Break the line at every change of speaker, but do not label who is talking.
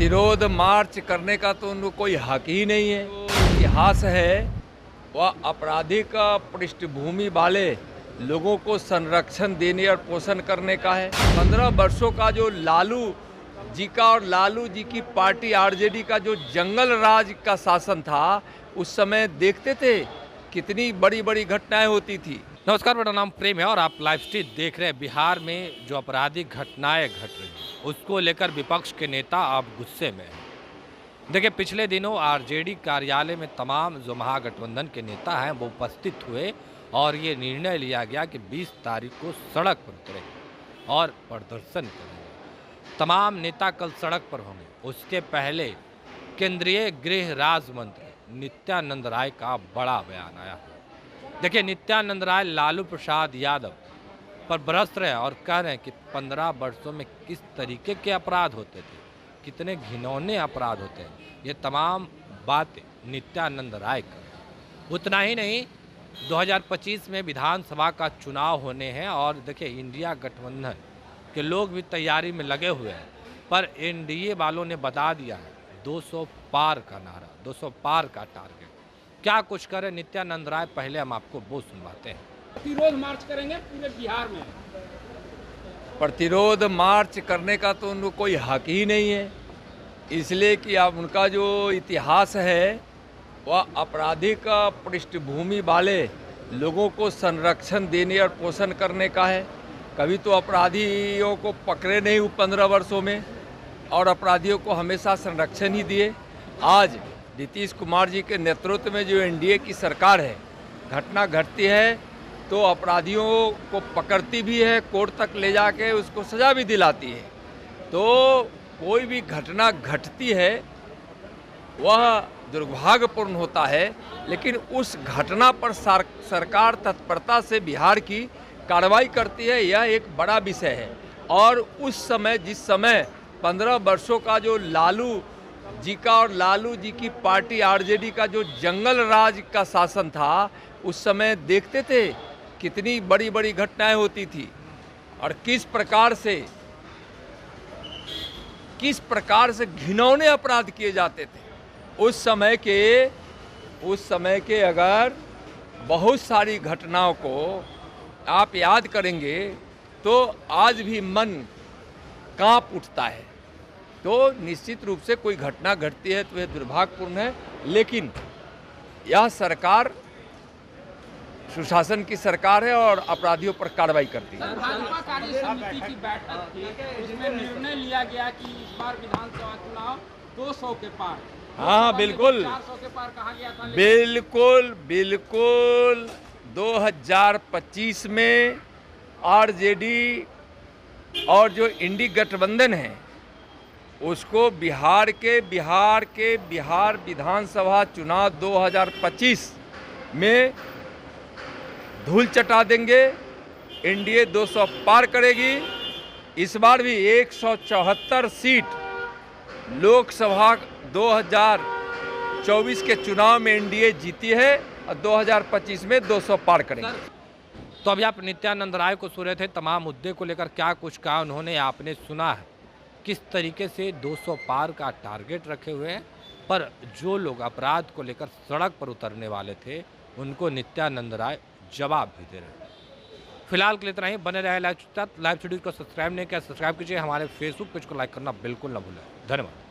प्रतिरोध मार्च करने का तो उनको कोई हक ही नहीं है। इतिहास है वह आपराधिक पृष्ठभूमि वाले लोगों को संरक्षण देने और पोषण करने का है। 15 वर्षों का जो लालू जी का और लालू जी की पार्टी आरजेडी का जो जंगल राज का शासन था, उस समय देखते थे कितनी बड़ी बड़ी घटनाएं होती थी।
नमस्कार, मेरा नाम प्रेम है और आप लाइव स्ट्रीट देख रहे हैं। बिहार में जो आपराधिक घटनाएं घट रही हैं उसको लेकर विपक्ष के नेता अब गुस्से में हैं। देखिए, पिछले दिनों आरजेडी कार्यालय में तमाम जो महागठबंधन के नेता हैं वो उपस्थित हुए और ये निर्णय लिया गया कि 20 तारीख को सड़क पर उतरेंगे और प्रदर्शन करेंगे। तमाम नेता कल सड़क पर होंगे। उसके पहले केंद्रीय गृह राज्य मंत्री नित्यानंद राय का बड़ा बयान आया। देखिए, नित्यानंद राय लालू प्रसाद यादव पर बरस रहे हैं और कह रहे हैं कि 15 वर्षों में किस तरीके के अपराध होते थे, कितने घिनौने अपराध होते हैं। ये तमाम बातें नित्यानंद राय कर रहे हैं। उतना ही नहीं, 2025 में विधानसभा का चुनाव होने हैं और देखिए इंडिया गठबंधन के लोग भी तैयारी में लगे हुए हैं, पर एनडीए वालों ने बता दिया है 200 पार का नारा, 200 पार का टारगेट। क्या कुछ करे नित्यानंद राय, पहले हम आपको वो सुनवाते हैं।
प्रतिरोध मार्च करेंगे पूरे बिहार में।
प्रतिरोध मार्च करने का तो उनको कोई हक ही नहीं है, इसलिए कि अब उनका जो इतिहास है वह आपराधिक पृष्ठभूमि वाले लोगों को संरक्षण देने और पोषण करने का है। कभी तो अपराधियों को पकड़े नहीं 15 वर्षों में, और अपराधियों को हमेशा संरक्षण ही दिए। आज नीतीश कुमार जी के नेतृत्व में जो एनडीए की सरकार है, घटना घटती है तो अपराधियों को पकड़ती भी है, कोर्ट तक ले जाके उसको सज़ा भी दिलाती है। तो कोई भी घटना घटती है वह दुर्भाग्यपूर्ण होता है, लेकिन उस घटना पर सरकार तत्परता से बिहार की कार्रवाई करती है, यह एक बड़ा विषय है। और उस समय, जिस समय 15 वर्षों का जो लालू जी का और लालू जी की पार्टी आरजेडी का जो जंगल राज का शासन था, उस समय देखते थे कितनी बड़ी बड़ी घटनाएं होती थी और किस प्रकार से घिनौने अपराध किए जाते थे। उस समय के अगर बहुत सारी घटनाओं को आप याद करेंगे तो आज भी मन कांप उठता है। तो निश्चित रूप से कोई घटना घटती है तो यह दुर्भाग्यपूर्ण है, लेकिन यह सरकार सुशासन की सरकार है और अपराधियों पर कार्रवाई करती है।
भाजपा कार्य समिति की बैठक थी, उसमें निर्णय लिया गया कि इस बार विधानसभा चुनाव 200 के पार।
हाँ, बिल्कुल
400 के पार कहा गया था।
बिल्कुल 2025 में आरजेडी और जो इंडी गठबंधन है उसको बिहार विधानसभा चुनाव 2025 में धूल चटा देंगे। एनडीए 200 पार करेगी। इस बार भी 174 सीट लोकसभा 2024 के चुनाव में एनडीए जीती है और 2025 में 200 पार करेंगे।
तो अभी आप नित्यानंद राय को सुन रहे थे। तमाम मुद्दे को लेकर क्या कुछ कहा उन्होंने, आपने सुना है किस तरीके से 200 पार का टारगेट रखे हुए हैं। पर जो लोग अपराध को लेकर सड़क पर उतरने वाले थे उनको नित्यानंद राय जवाब भी दे रहे हैं। फिलहाल के लिए इतना ही। बने रहे लाइव स्ट्रीट को सब्सक्राइब नहीं किया, सब्सक्राइब कीजिए। हमारे फेसबुक पेज को लाइक करना बिल्कुल ना भूलें। धन्यवाद।